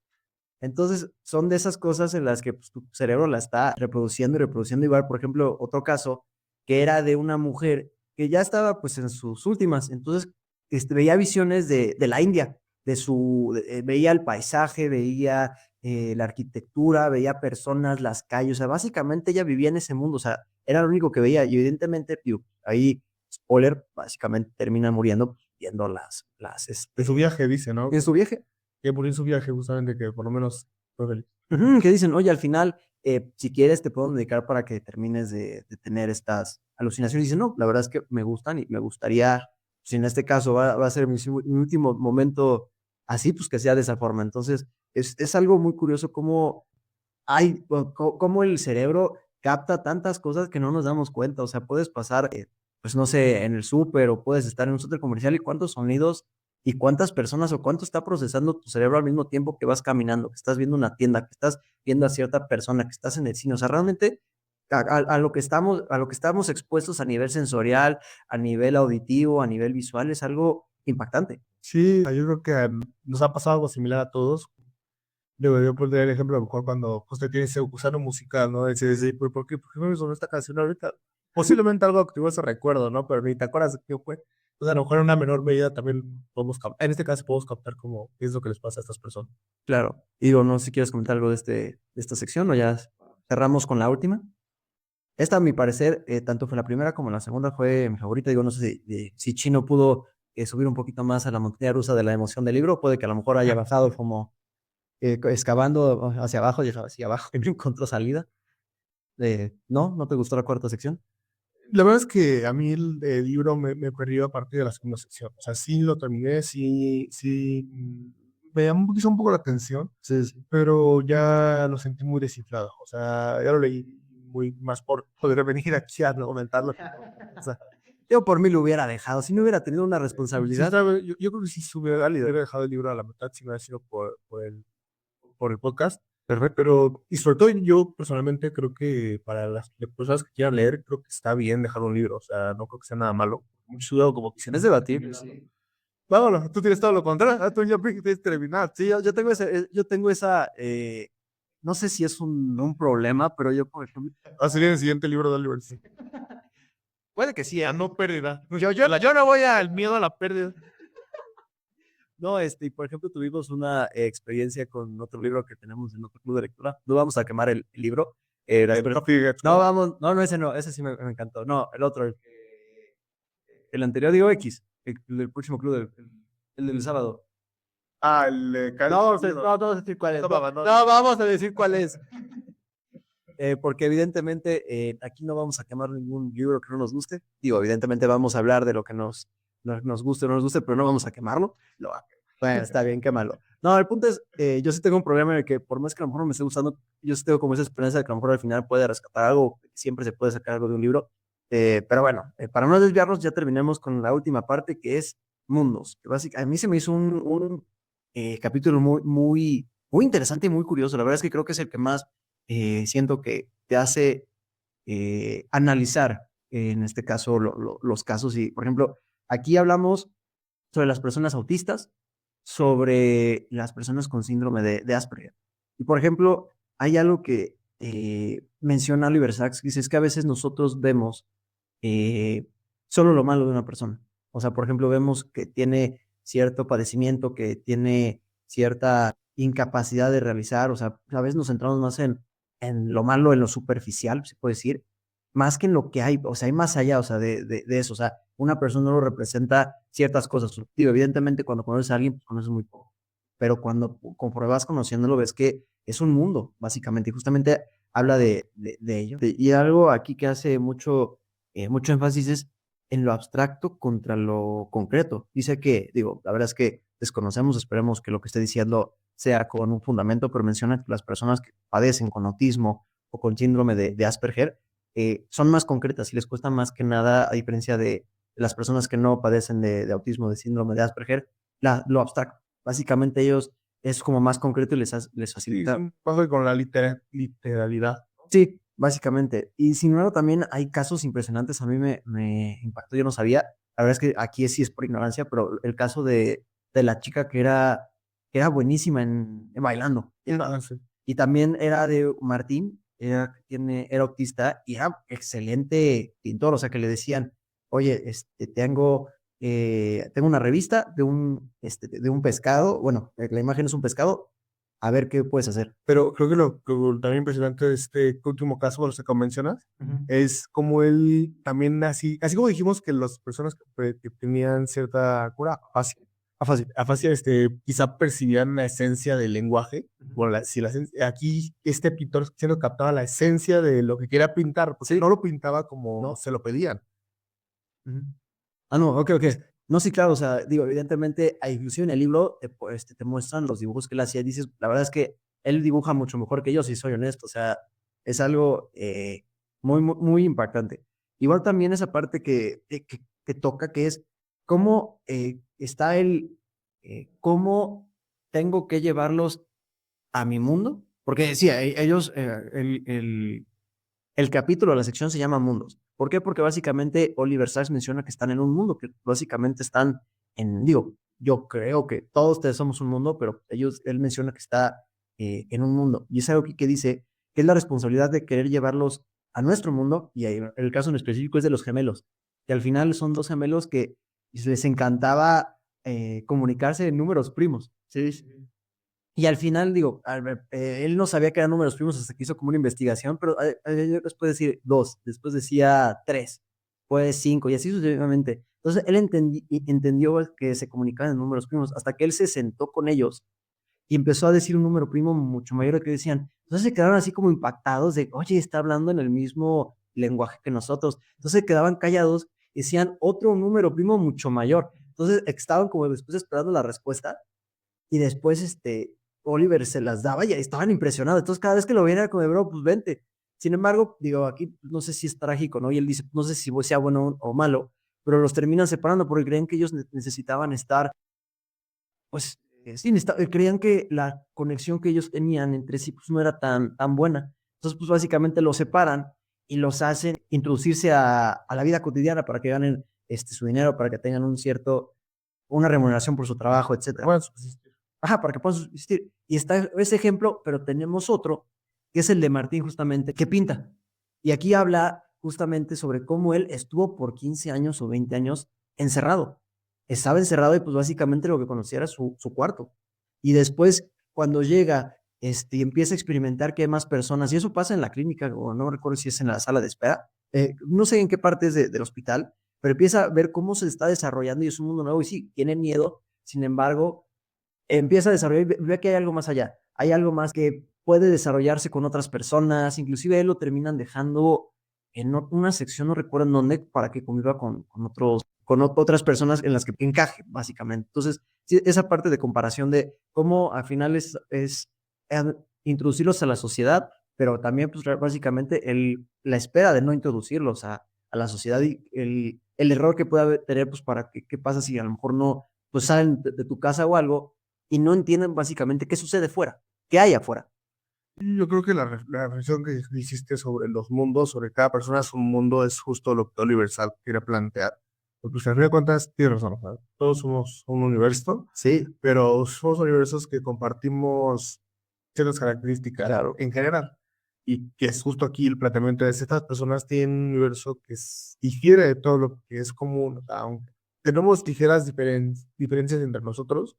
Entonces, son de esas cosas en las que pues, tu cerebro la está reproduciendo y reproduciendo. Igual, por ejemplo, otro caso que era de una mujer que ya estaba pues en sus últimas, entonces veía visiones de la India, veía el paisaje, veía la arquitectura, veía personas, las calles, o sea, básicamente ella vivía en ese mundo, o sea, era lo único que veía y evidentemente, digo, ahí, spoiler, básicamente termina muriendo pues, viendo De su viaje, dice, ¿no? en su viaje. Que murió en su viaje, justamente, que por lo menos fue feliz. Que dicen, oye, al final, si quieres, te puedo dedicar para que termines de tener estas alucinaciones. Y dicen, no, la verdad es que me gustan y me gustaría, si en este caso va a ser mi último momento así, pues que sea de esa forma. Entonces, es algo muy curioso cómo el cerebro capta tantas cosas que no nos damos cuenta. O sea, puedes pasar, pues no sé, en el súper o puedes estar en un centro comercial y cuántos sonidos y cuántas personas o cuánto está procesando tu cerebro al mismo tiempo que vas caminando, que estás viendo una tienda, que estás viendo a cierta persona, que estás en el cine. O sea, realmente a lo que estamos expuestos a nivel sensorial, a nivel auditivo, a nivel visual, es algo impactante. Sí, yo creo que nos ha pasado algo similar a todos. Yo pondría el ejemplo a lo mejor cuando pues, te tienes ese gusano musical, ¿no? Dices, sí, ¿por qué me sonó esta canción ahorita? Posiblemente algo activó ese recuerdo, ¿no? Pero ni te acuerdas de qué fue. Entonces, a lo mejor en una menor medida también podemos captar, en este caso podemos captar como qué es lo que les pasa a estas personas. Claro. Y digo, no sé si quieres comentar algo de esta sección o ya cerramos con la última. Esta, a mi parecer, tanto fue la primera como la segunda, fue mi favorita. Digo, no sé si Chino pudo subir un poquito más a la montaña rusa de la emoción del libro. Puede que a lo mejor haya bajado como excavando hacia abajo y hacia abajo y no encontró salida. ¿No te gustó la cuarta sección? La verdad es que a mí el libro me perdió a partir de la segunda sección. O sea, sí lo terminé, sí, me llamó quizá un poco la atención, Sí, sí. pero ya lo sentí muy descifrado. O sea, ya lo leí muy más por poder venir aquí a comentarlo. O sea, Yo por mí lo hubiera dejado. Si no hubiera tenido una sí, responsabilidad. yo creo que sí se hubiera dejado el libro a la mitad si no hubiera sido por el podcast. Perfecto, pero, y sobre todo yo personalmente creo que para las personas que quieran leer, creo que está bien dejar un libro, o sea, no creo que sea nada malo. Mucho cuidado, como que Es debatible, sí. vámonos, tú tienes todo lo contrario, tú ya tienes terminar. Sí, yo tengo esa, no sé si es un problema, pero yo, por ejemplo, Va a salir el siguiente libro de Oliver. Sí. puede que sí, A no pérdida. yo No voy al miedo a la pérdida. no, y por ejemplo, tuvimos una experiencia con otro libro que tenemos en otro club de lectura. No vamos a quemar el libro. El Coffee Gets No, Cold. vamos, no, ese no, ese sí me encantó. No, el otro, el anterior, digo X, el del próximo club, el del sábado. Ah, el No vamos a decir cuál es. No, No, papá, no. no vamos a decir cuál es. Porque evidentemente aquí no vamos a quemar ningún libro que no nos guste. Digo, evidentemente vamos a hablar de lo que nos guste o no nos guste, pero no vamos a quemarlo. Bueno, está bien, quémalo. No, el punto es, yo sí tengo un problema en el que por más que a lo mejor no me esté gustando, yo sí tengo como esa esperanza de que a lo mejor al final puede rescatar algo, siempre se puede sacar algo de un libro. Pero bueno, para no desviarnos, ya terminemos con la última parte que es mundos. Que básicamente, a mí se me hizo un capítulo muy interesante y muy curioso. La verdad es que creo que es el que más siento que te hace analizar, en este caso, los casos. Y, por ejemplo, aquí hablamos sobre las personas autistas, sobre las personas con síndrome de Asperger. Y, por ejemplo, hay algo que menciona Oliver Sacks, que dice, es que a veces nosotros vemos eh, solo lo malo de una persona. O sea, por ejemplo, vemos que tiene cierto padecimiento, que tiene cierta incapacidad de realizar, o sea, a veces nos centramos más en lo malo, en lo superficial, se puede decir, más que en lo que hay, o sea, hay más allá, o sea, de eso, o sea, una persona no representa ciertas cosas. Digo, evidentemente, cuando conoces a alguien, pues conoces muy poco, pero conforme vas conociéndolo, ves que es un mundo, básicamente, y justamente habla de ello. Y algo aquí que hace mucho énfasis es en lo abstracto contra lo concreto. Dice que, digo, la verdad es que desconocemos, esperemos que lo que esté diciendo sea con un fundamento, pero menciona que las personas que padecen con autismo o con síndrome de Asperger son más concretas y les cuesta más que nada, a diferencia de las personas que no padecen de autismo, de síndrome de Asperger, lo abstracto. Básicamente ellos es como más concreto y les Sí, es facilita. un paso con la literalidad. Sí, básicamente. Y sin embargo, también hay casos impresionantes. A mí me impactó, yo no sabía. La verdad es que aquí sí es por ignorancia, pero el caso de la chica que era buenísima en bailando. Ah, sí. Y también era de Martín, era autista y era excelente pintor. O sea, que le decían, oye, tengo una revista de un pescado. Bueno, la imagen es un pescado. A ver qué puedes hacer. Pero creo que lo que también impresionante de este último caso, por los que mencionas, Ujú. es como él también así como dijimos que las personas que tenían cierta cura afasia, quizá percibían la esencia del lenguaje. Bueno, si aquí este pintor siendo captaba la esencia de lo que quería pintar, porque Sí, no lo pintaba como no. se lo pedían. Ujú. Ah, no, ok. No, sí, claro, o sea, digo, evidentemente, inclusive en el libro te muestran los dibujos que él hacía y dices, la verdad es que él dibuja mucho mejor que yo, si soy honesto, o sea, es algo muy impactante. Igual también esa parte que toca, que es cómo está cómo tengo que llevarlos a mi mundo, porque sí, ellos, el capítulo de la sección se llama Mundos. ¿Por qué? Porque básicamente Oliver Sacks menciona que están en un mundo, que básicamente están digo, yo creo que todos ustedes somos un mundo, pero él menciona que está en un mundo. Y es algo que dice que es la responsabilidad de querer llevarlos a nuestro mundo, y ahí, el caso en específico es de los gemelos, que al final son dos gemelos que les encantaba comunicarse en números primos. ¿Sí? Y al final, digo, él no sabía que eran números primos hasta que hizo como una investigación, pero después decir dos, después decía tres, pues cinco, y así sucesivamente. Entonces, él entendió que se comunicaban en números primos hasta que él se sentó con ellos y empezó a decir un número primo mucho mayor de que decían. Entonces se quedaron así como impactados de, oye, está hablando en el mismo lenguaje que nosotros. Entonces se quedaban callados y decían otro número primo mucho mayor. Entonces estaban como después esperando la respuesta y después Oliver se las daba y estaban impresionados. Entonces cada vez que lo veían era como de, bro, pues vente. Sin embargo, digo, aquí no sé si es trágico, ¿no? Y él dice, no sé si sea bueno o malo, pero los terminan separando porque creen que ellos necesitaban estar, pues, sí, creían que la conexión que ellos tenían entre sí pues, no era tan buena. Entonces, pues básicamente los separan y los hacen introducirse a la vida cotidiana para que ganen su dinero, para que tengan una remuneración por su trabajo, etcétera. Bueno, subsistir. Ajá, para que puedan subsistir. Y está ese ejemplo, pero tenemos otro, que es el de Martín justamente, que pinta. Y aquí habla justamente sobre cómo él estuvo por 15 años o 20 años encerrado. Estaba encerrado y pues básicamente lo que conocía era su cuarto. Y después, cuando llega y empieza a experimentar que hay más personas, y eso pasa en la clínica, o no recuerdo si es en la sala de espera, no sé en qué parte es del hospital, pero empieza a ver cómo se está desarrollando y es un mundo nuevo y sí, tiene miedo, sin embargo, empieza a desarrollar y ve que hay algo más allá, hay algo más que puede desarrollarse con otras personas, inclusive él lo terminan dejando en una sección, no recuerdo en dónde, para que conviva con otras personas en las que encaje, básicamente. Entonces, sí, esa parte de comparación de cómo al final es introducirlos a la sociedad, pero también, pues, básicamente, la espera de no introducirlos a la sociedad y el error que pueda tener, pues, para qué pasa si a lo mejor no, pues, salen de tu casa o algo y no entienden básicamente qué sucede fuera, qué hay afuera. Y yo creo que la reflexión que hiciste sobre los mundos, sobre cada persona es un mundo, es justo lo que Oliver Sacks quiere plantear. Porque pues, al fin de cuentas, tienes razón, o sea, todos somos un universo, Sí, pero somos universos que compartimos ciertas características claro. en general. Y que es justo aquí el planteamiento de estas personas tienen un universo que difiere de todo lo que es común. O sea, aunque tenemos ligeras diferencias entre nosotros,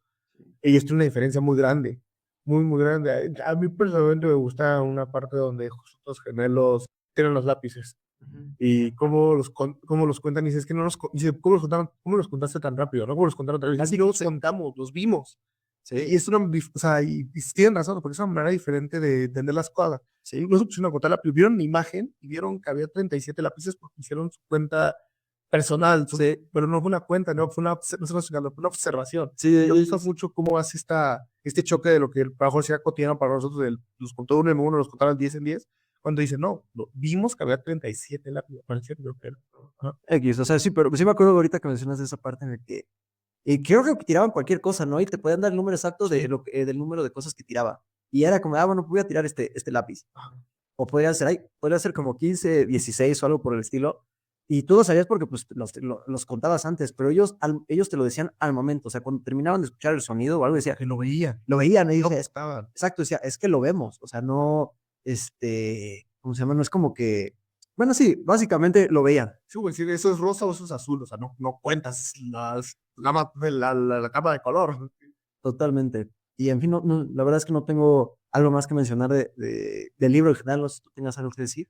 ellos tienen una diferencia muy grande, muy, muy grande. A mí personalmente me gusta una parte donde los gemelos tienen los lápices y cómo los cuentan. Y dices que no dice, ¿cómo los contaron? ¿Cómo los contaste tan rápido? ¿No? ¿Cómo los contaron tan rápido? Así no los contamos, los vimos. Sí, Y es o sea, y tienen razón, porque es una manera diferente de entender las cosas. sí, No se pusieron a contar lápices, vieron la imagen y vieron que había 37 lápices porque hicieron su cuenta personal, sí, pero no fue una cuenta, no fue no sé cómo explicarlo, fue una observación. sí, Me gusta mucho cómo hace este choque de lo que a lo mejor sea cotidiano para nosotros, los contó uno en uno, los contaron 10 en 10, cuando dice, no, vimos que había 37 lápices, parecía que yo era. Ajá. X, o sea, sí, pero sí me acuerdo ahorita que mencionas esa parte en la que creo que tiraban cualquier cosa, ¿no? Y te podían dar el número exacto Sí. del número de cosas que tiraba. Y era como, bueno, voy a tirar este lápiz. O podría ser como 15, 16 o algo por el estilo. Y tú lo sabías porque pues los contabas antes, pero ellos te lo decían al momento. O sea, cuando terminaban de escuchar el sonido o algo, decía, Que lo veían, lo veían. Y no dije, estaban. exacto, decía, es que lo vemos. O sea, no, ¿cómo se llama? No es como que, bueno, sí, básicamente lo veían. Sí, güey, sí, eso es rosa o eso es azul, o sea, no cuentas la gama de color. Totalmente. Y en fin, la verdad es que no tengo algo más que mencionar del libro en general. No sé si tú tengas algo que decir.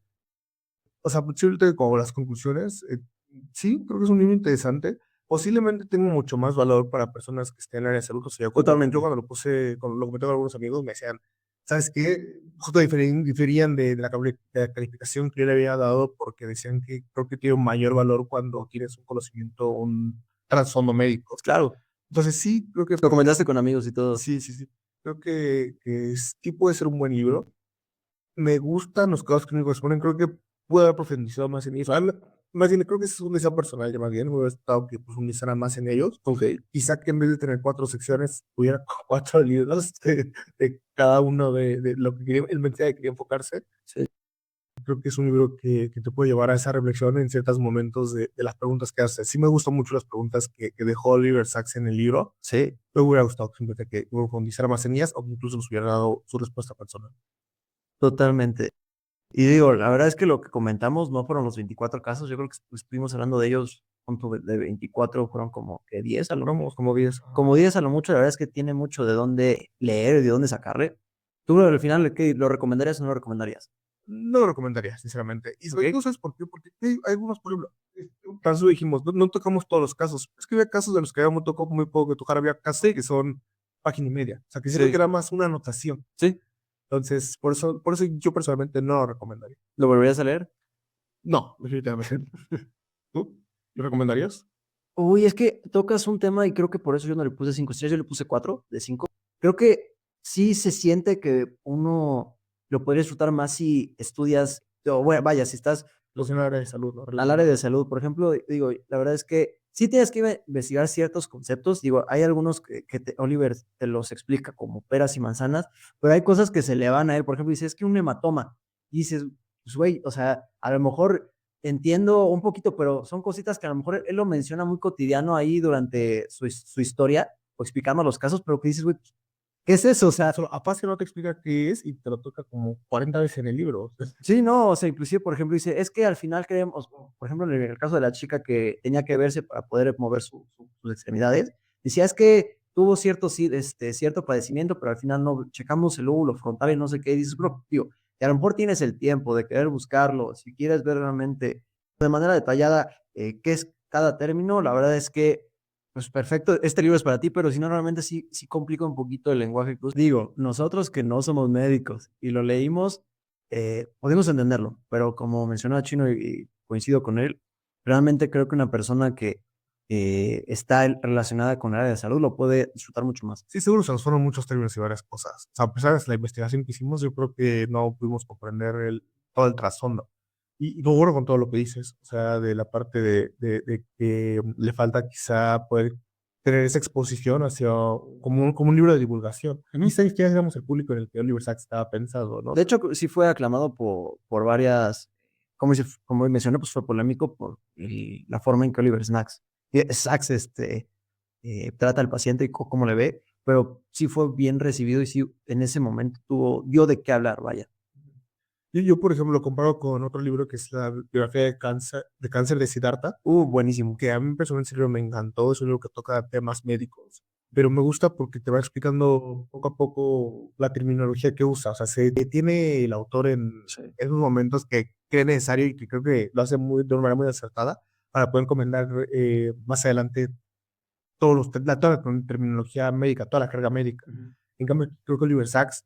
O sea, posiblemente como las conclusiones, sí, creo que es un libro interesante. Posiblemente tenga mucho más valor para personas que estén en el área de salud. O sea, Totalmente. yo cuando cuando lo comenté con algunos amigos, me decían, ¿sabes qué? Justo diferían de la calificación que yo le había dado porque decían que creo que tiene un mayor valor cuando tienes un conocimiento, un trasfondo médico. Claro. Entonces, sí, creo que Lo comentaste con amigos y todo. sí, sí, sí. Creo que sí puede ser un buen libro. Me gustan los casos clínicos que ponen, creo que pude haber profundizado más en eso. Más bien, creo que es un deseo personal, ya más bien, me hubiera gustado que profundizara más en ellos. Ok. Quizá que en vez de tener 4 secciones, tuviera 4 libros de cada uno de lo que quería, el mensaje que quería enfocarse. Sí. Creo que es un libro que te puede llevar a esa reflexión en ciertos momentos de las preguntas que hace. Sí me gustan mucho las preguntas que dejó Oliver Sacks en el libro. Sí. Me hubiera gustado simplemente que profundizara más en ellas o que incluso nos hubiera dado su respuesta personal. Totalmente. Y digo, la verdad es que lo que comentamos no fueron los 24 casos. Yo creo que estuvimos hablando de ellos, punto de 24, fueron como que 10 a lo, Vamos, como 10. como 10 a lo mucho. La verdad es que tiene mucho de dónde leer y de dónde sacarle. ¿Tú al final qué, lo recomendarías o no lo recomendarías? No lo recomendaría, sinceramente. Y Ok. ¿tú sabes por qué? Porque hay algunos, por ejemplo, caso dijimos, no tocamos todos los casos. Es que había casos de los que habíamos tocado muy poco que tocar, había casos que son página y media. O sea, que siento Sí. que era más una anotación. Sí. Entonces, por eso yo personalmente no lo recomendaría. ¿Lo volverías a leer? No, definitivamente. ¿Tú? ¿Lo recomendarías? Uy, es que tocas un tema y creo que por eso yo no le puse 5 estrellas, yo le puse 4 de 5. Creo que sí se siente que uno lo podría disfrutar más si estudias, o bueno, vaya, si estás Los en el área de salud, ¿no? al área de salud, por ejemplo, digo, la verdad es que sí tienes que investigar ciertos conceptos. Digo, hay algunos que Oliver te los explica como peras y manzanas, pero hay cosas que se le van a él. Por ejemplo, dice, es que un hematoma. Y dices, pues, güey, o sea, a lo mejor entiendo un poquito, pero son cositas que a lo mejor él lo menciona muy cotidiano ahí durante su historia, o explicando los casos, pero que dices, güey, ¿qué es eso? O sea, Solo aparte no te explica qué es y te lo toca como 40 veces en el libro. sí, no, o sea, inclusive, por ejemplo, dice, es que al final queremos, por ejemplo, en el caso de la chica que tenía que verse para poder mover sus extremidades, decía, es que tuvo cierto, sí, cierto padecimiento, pero al final no checamos el lóbulo frontal y no sé qué, y dices, bro, tío, y a lo mejor tienes el tiempo de querer buscarlo, si quieres ver realmente de manera detallada qué es cada término, la verdad es que, pues perfecto, este libro es para ti, pero si no, realmente sí complica un poquito el lenguaje. Digo, nosotros que no somos médicos y lo leímos, podemos entenderlo, pero como mencionaba Chino y coincido con él, realmente creo que una persona que está relacionada con el área de salud lo puede disfrutar mucho más. Sí, seguro se nos fueron muchos términos y varias cosas. O sea, a pesar de la investigación que hicimos, yo creo que no pudimos comprender todo el trasfondo. Y luego con todo lo que dices, o sea, de la parte de que le falta quizá poder tener esa exposición hacia como un libro de divulgación. Quizá ni siquiera éramos el público en el que Oliver Sacks estaba pensado, ¿no? De hecho, sí fue aclamado por varias, como mencioné, pues fue polémico por la forma en que Oliver Sacks trata al paciente y cómo le ve, pero sí fue bien recibido y sí en ese momento dio de qué hablar, vaya. Yo, por ejemplo, lo comparo con otro libro que es la biografía de cáncer de Siddhartha, Buenísimo. que a mí personalmente ese libro me encantó, es un libro que toca temas médicos, pero me gusta porque te va explicando poco a poco la terminología que usa, o sea, se detiene el autor en Sí. esos momentos que cree necesario y que creo que lo hace de una manera muy acertada para poder comentar más adelante toda la terminología médica, toda la carga médica. En cambio, creo que Oliver Sacks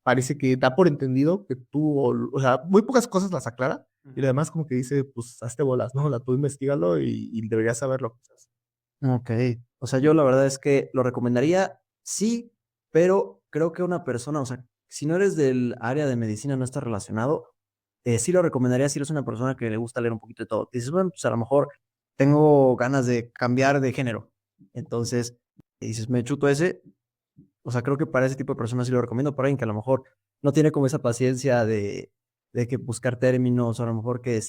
parece que da por entendido que tú, o sea, muy pocas cosas las aclara y además como que dice, pues, hazte bolas, ¿no? Tú investigalo y deberías saberlo, quizás. Ok, o sea, yo la verdad es que lo recomendaría, sí, pero creo que una persona, o sea, si no eres del área de medicina, no estás relacionado, sí lo recomendaría si eres una persona que le gusta leer un poquito de todo. Dices, bueno, pues a lo mejor tengo ganas de cambiar de género. Entonces, dices, me chuto ese. O sea, creo que para ese tipo de personas sí lo recomiendo. Para alguien que a lo mejor no tiene como esa paciencia de que buscar términos, o a lo mejor que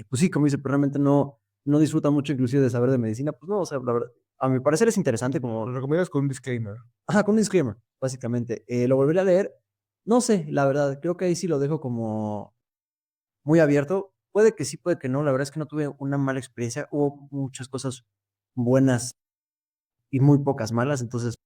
pues sí, como dice, pero realmente no disfruta mucho inclusive de saber de medicina, pues no, o sea, la verdad, a mi parecer es interesante Lo como, recomiendas con un disclaimer. ajá, con un disclaimer, básicamente. Lo volveré a leer, no sé, la verdad, creo que ahí sí lo dejo como muy abierto. Puede que sí, puede que no, la verdad es que no tuve una mala experiencia, hubo muchas cosas buenas y muy pocas malas, entonces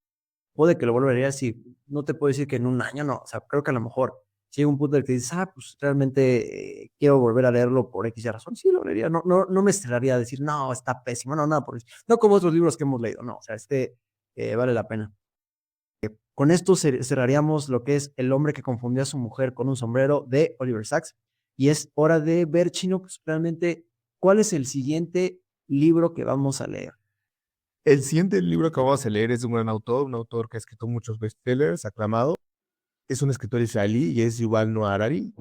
puede que lo volvería así. No te puedo decir que en un año, no. O sea, creo que a lo mejor si llega un punto en el que dices, pues realmente quiero volver a leerlo por X y razón, sí lo leería. No me estrellaría a decir, no, está pésimo, no, nada por eso. No como otros libros que hemos leído, no. O sea, vale la pena. Con esto cerraríamos lo que es El hombre que confundió a su mujer con un sombrero de Oliver Sacks. Y es hora de ver, Chino, pues realmente, ¿cuál es el siguiente libro que vamos a leer? El siguiente libro que vamos a leer es de un autor que ha escrito muchos bestsellers, aclamado. Es un escritor israelí y es Yuval Noah Harari.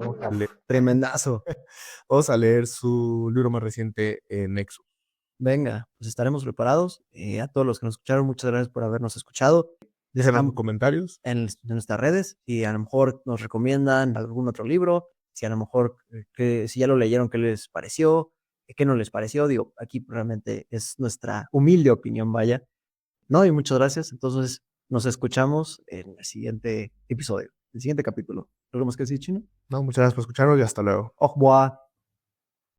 Tremendazo. Vamos a leer su libro más reciente, Nexus. Venga, pues estaremos preparados. A todos los que nos escucharon, muchas gracias por habernos escuchado. Déjanos sus Dejamos comentarios. en nuestras redes y a lo mejor nos recomiendan algún otro libro, si a lo mejor que si ya lo leyeron, qué les pareció, qué no les pareció. Digo, aquí realmente es nuestra humilde opinión, vaya. No, y muchas gracias. Entonces, nos escuchamos en el siguiente episodio, el siguiente capítulo. ¿Algo más que decir, Chino? No, muchas gracias por escucharnos y hasta luego. Au revoir.